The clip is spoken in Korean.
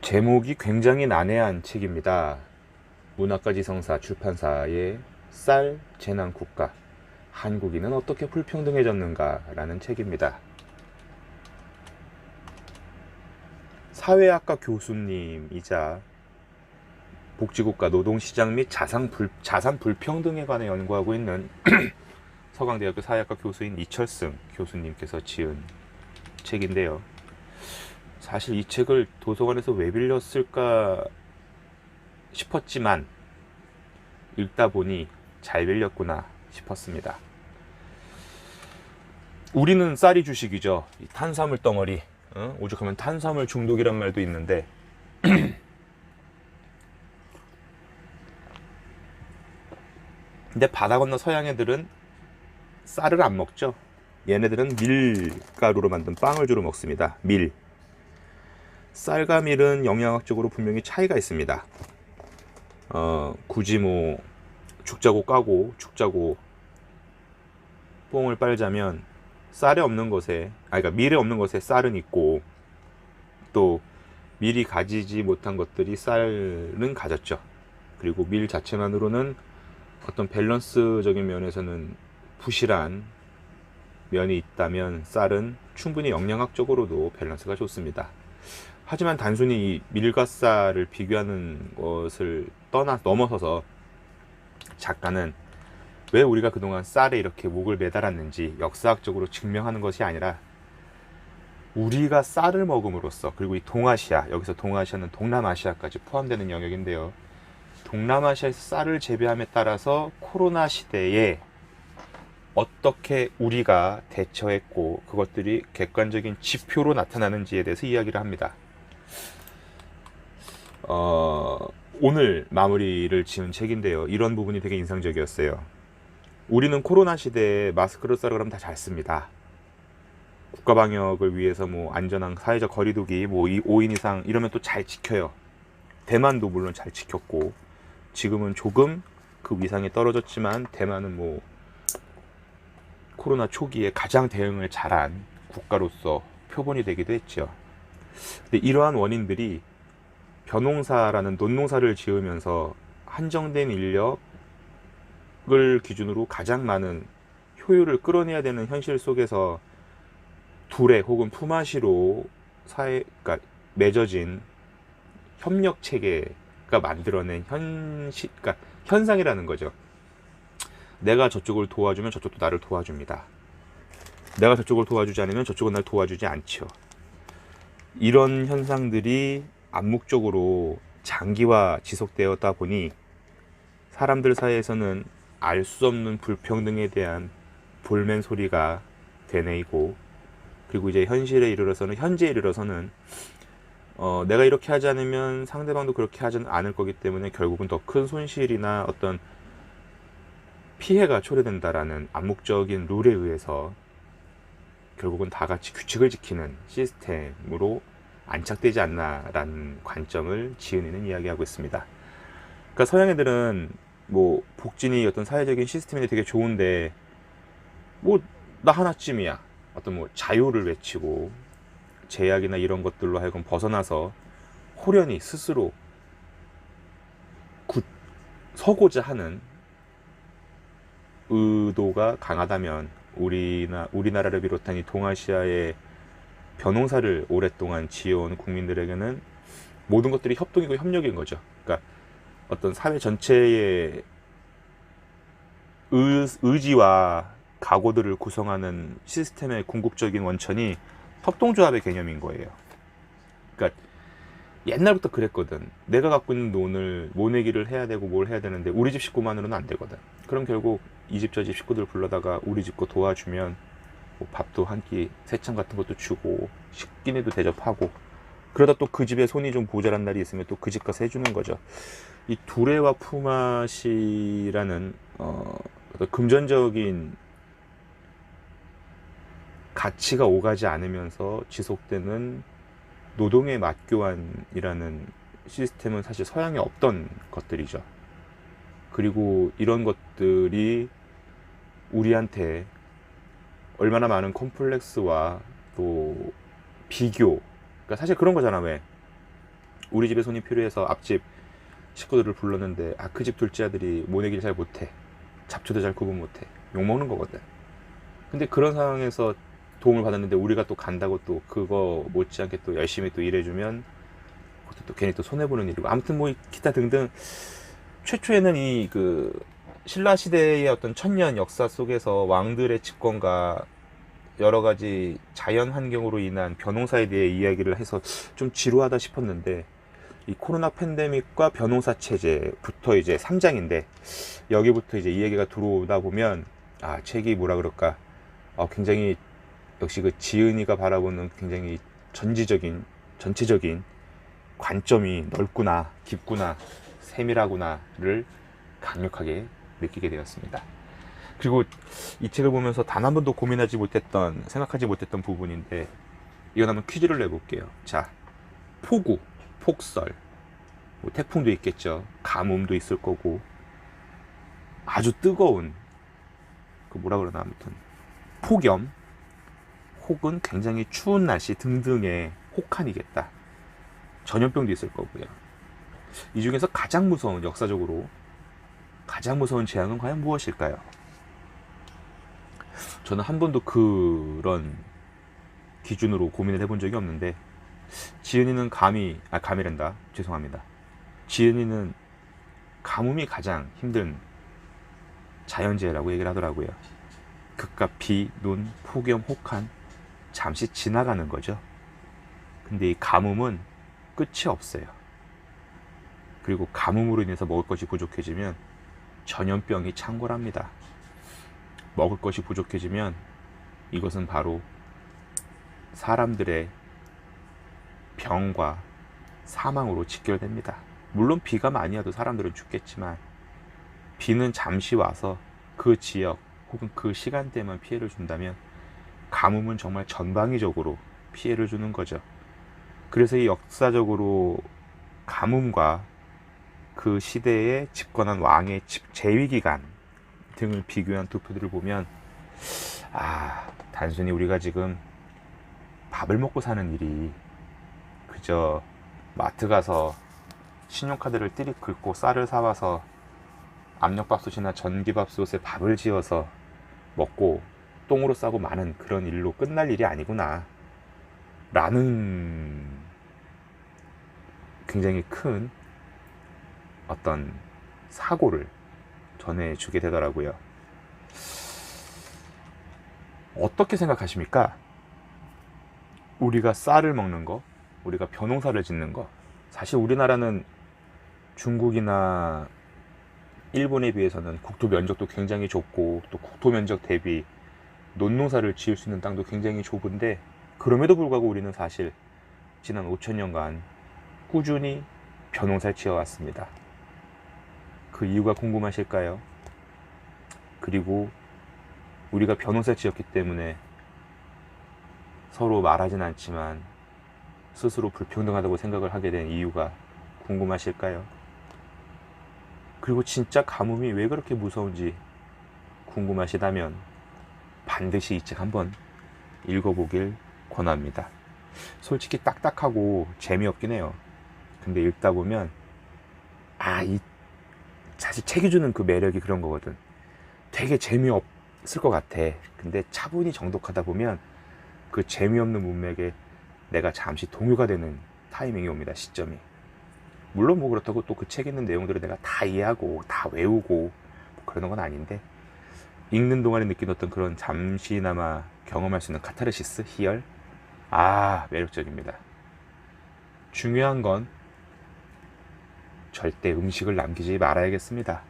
제목이 굉장히 난해한 책입니다. 문학가지성사 출판사의 쌀 재난국가, 한국인은 어떻게 불평등해졌는가 라는 책입니다. 사회학과 교수님이자 복지국가 노동시장 및 자산 불평등에 관해 연구하고 있는 서강대학교 사회학과 교수인 이철승 교수님께서 지은 책인데요. 사실 이 책을 도서관에서 왜 빌렸을까 싶었지만 읽다 보니 잘 빌렸구나 싶었습니다. 우리는 쌀이 주식이죠. 탄수화물 덩어리, 오죽하면 탄수화물 중독이란 말도 있는데 근데 바다 건너 서양 애들은 쌀을 안 먹죠. 얘네들은 밀가루로 만든 빵을 주로 먹습니다. 밀. 쌀과 밀은 영양학적으로 분명히 차이가 있습니다. 굳이 뭐 죽자고 까고 죽자고 뽕을 빨자면 쌀에 없는 것에, 그러니까 밀에 없는 것에 쌀은 있고 또 밀이 가지지 못한 것들이 쌀은 가졌죠. 그리고 밀 자체만으로는 어떤 밸런스적인 면에서는 부실한 면이 있다면 쌀은 충분히 영양학적으로도 밸런스가 좋습니다. 하지만 단순히 이 밀과 쌀을 비교하는 것을 넘어서서 작가는 왜 우리가 그동안 쌀에 이렇게 목을 매달았는지 역사학적으로 증명하는 것이 아니라 우리가 쌀을 먹음으로써, 그리고 이 동아시아, 여기서 동아시아는 동남아시아까지 포함되는 영역인데요. 동남아시아에서 쌀을 재배함에 따라서 코로나 시대에 어떻게 우리가 대처했고 그것들이 객관적인 지표로 나타나는지에 대해서 이야기를 합니다. 오늘 마무리를 지은 책인데요. 이런 부분이 되게 인상적이었어요. 우리는 코로나 시대에 마스크를 쓰라 그러면 다 잘 씁니다. 국가 방역을 위해서 뭐 안전한 사회적 거리두기 뭐 5인 이상 이러면 또 잘 지켜요. 대만도 물론 잘 지켰고 지금은 조금 그 위상이 떨어졌지만 대만은 뭐 코로나 초기에 가장 대응을 잘한 국가로서 표본이 되기도 했죠. 근데 이러한 원인들이 벼농사라는 논농사를 지으면서 한정된 인력을 기준으로 가장 많은 효율을 끌어내야 되는 현실 속에서 둘레 혹은 품앗이로 그러니까 맺어진 협력 체계가 만들어낸 그러니까 현상이라는 거죠. 내가 저쪽을 도와주면 저쪽도 나를 도와줍니다. 내가 저쪽을 도와주지 않으면 저쪽은 날 도와주지 않죠. 이런 현상들이 암묵적으로 장기화 지속되었다 보니 사람들 사이에서는 알 수 없는 불평등에 대한 볼멘 소리가 되뇌이고, 그리고 이제 현재에 이르러서는 내가 이렇게 하지 않으면 상대방도 그렇게 하지 않을 거기 때문에 결국은 더 큰 손실이나 어떤 피해가 초래된다라는 암묵적인 룰에 의해서 결국은 다 같이 규칙을 지키는 시스템으로 안착되지 않나라는 관점을 지은이는 이야기하고 있습니다. 그러니까 서양 애들은 뭐 복진이 어떤 사회적인 시스템이 되게 좋은데 뭐 나 하나쯤이야 어떤 뭐 자유를 외치고 제약이나 이런 것들로 하여금 벗어나서 호련히 스스로 서고자 하는 의도가 강하다면 우리나라를 비롯한 이 동아시아의 벼농사를 오랫동안 지어온 국민들에게는 모든 것들이 협동이고 협력인 거죠. 그러니까 어떤 사회 전체의 의지와 각오들을 구성하는 시스템의 궁극적인 원천이 협동조합의 개념인 거예요. 그러니까 옛날부터 그랬거든. 내가 갖고 있는 돈을 모내기를 해야 되고 뭘 해야 되는데 우리 집 식구만으로는 안 되거든. 그럼 결국 이 집 저 집 식구들 불러다가 우리 집 거 도와주면 뭐 밥도 한 끼 세찬 같은 것도 주고 식기내도 대접하고, 그러다 또 그 집에 손이 좀 모자란 날이 있으면 또 그 집 가서 해주는 거죠. 이 두레와 품앗이라는 어떤 금전적인 가치가 오가지 않으면서 지속되는 노동의 맞교환이라는 시스템은 사실 서양에 없던 것들이죠. 그리고 이런 것들이 우리한테 얼마나 많은 컴플렉스와 또 비교, 그러니까 사실 그런 거잖아. 왜 우리 집에 손이 필요해서 앞집 식구들을 불렀는데 그 집 둘째 아들이 모내기를 잘 못해, 잡초도 잘 구분 못해, 욕먹는 거거든. 근데 그런 상황에서 도움을 받았는데 우리가 또 간다고 또 그거 못지않게 또 열심히 또 일해주면 그것도 또 괜히 또 손해보는 일이고, 아무튼 뭐 기타 등등. 최초에는 이 그 신라 시대의 어떤 천년 역사 속에서 왕들의 집권과 여러 가지 자연 환경으로 인한 변홍사에 대해 이야기를 해서 좀 지루하다 싶었는데, 이 코로나 팬데믹과 변홍사 체제부터 이제 3장인데 여기부터 이제 이 얘기가 들어오다 보면 책이 뭐라 그럴까, 굉장히 역시 그 지은이가 바라보는 굉장히 전체적인 관점이 넓구나, 깊구나, 세밀하구나를 강력하게 느끼게 되었습니다. 그리고 이 책을 보면서 단 한 번도 생각하지 못했던 부분인데, 이건 한번 퀴즈를 내볼게요. 자, 폭우, 폭설, 뭐 태풍도 있겠죠. 가뭄도 있을 거고, 아주 뜨거운 그 뭐라 그러나 아무튼 폭염 혹은 굉장히 추운 날씨 등등의 혹한이겠다. 전염병도 있을 거고요. 이 중에서 역사적으로 가장 무서운 재앙은 과연 무엇일까요? 저는 한 번도 그런 기준으로 고민을 해본 적이 없는데, 지은이는 죄송합니다. 지은이는 가뭄이 가장 힘든 자연재해라고 얘기를 하더라고요. 그깟 비, 눈, 폭염, 혹한 잠시 지나가는 거죠. 근데 이 가뭄은 끝이 없어요. 그리고 가뭄으로 인해서 먹을 것이 부족해지면 전염병이 창궐합니다. 먹을 것이 부족해지면 이것은 바로 사람들의 병과 사망으로 직결됩니다. 물론 비가 많이 와도 사람들은 죽겠지만, 비는 잠시 와서 그 지역 혹은 그 시간대만 피해를 준다면, 가뭄은 정말 전방위적으로 피해를 주는 거죠. 그래서 이 역사적으로 가뭄과 그 시대에 집권한 왕의 재위기간 등을 비교한 투표들을 보면, 단순히 우리가 지금 밥을 먹고 사는 일이 그저 마트 가서 신용카드를 띠리 긁고 쌀을 사와서 압력밥솥이나 전기밥솥에 밥을 지어서 먹고 똥으로 싸고 마는 그런 일로 끝날 일이 아니구나 라는 굉장히 큰 어떤 사고를 전해주게 되더라고요. 어떻게 생각하십니까? 우리가 쌀을 먹는 거, 우리가 벼농사를 짓는 거, 사실 우리나라는 중국이나 일본에 비해서는 국토 면적도 굉장히 좁고, 또 국토 면적 대비 논농사를 지을 수 있는 땅도 굉장히 좁은데, 그럼에도 불구하고 우리는 사실 지난 5천년간 꾸준히 벼농사를 지어왔습니다. 그 이유가 궁금하실까요? 그리고 우리가 벼농사를 지었기 때문에 서로 말하진 않지만 스스로 불평등하다고 생각을 하게 된 이유가 궁금하실까요? 그리고 진짜 가뭄이 왜 그렇게 무서운지 궁금하시다면 반드시 이 책 한번 읽어보길 권합니다. 솔직히 딱딱하고 재미없긴 해요. 근데 읽다 보면 사실 책이 주는 그 매력이 그런 거거든. 되게 재미없을 것 같아. 근데 차분히 정독하다 보면 그 재미없는 문맥에 내가 잠시 동요가 되는 타이밍이 옵니다. 시점이. 물론 뭐 그렇다고 또 그 책에 있는 내용들을 내가 다 이해하고 다 외우고 뭐 그러는 건 아닌데, 읽는 동안에 느낀 어떤 그런 잠시나마 경험할 수 있는 카타르시스, 희열, 매력적입니다. 중요한 건 절대 음식을 남기지 말아야겠습니다.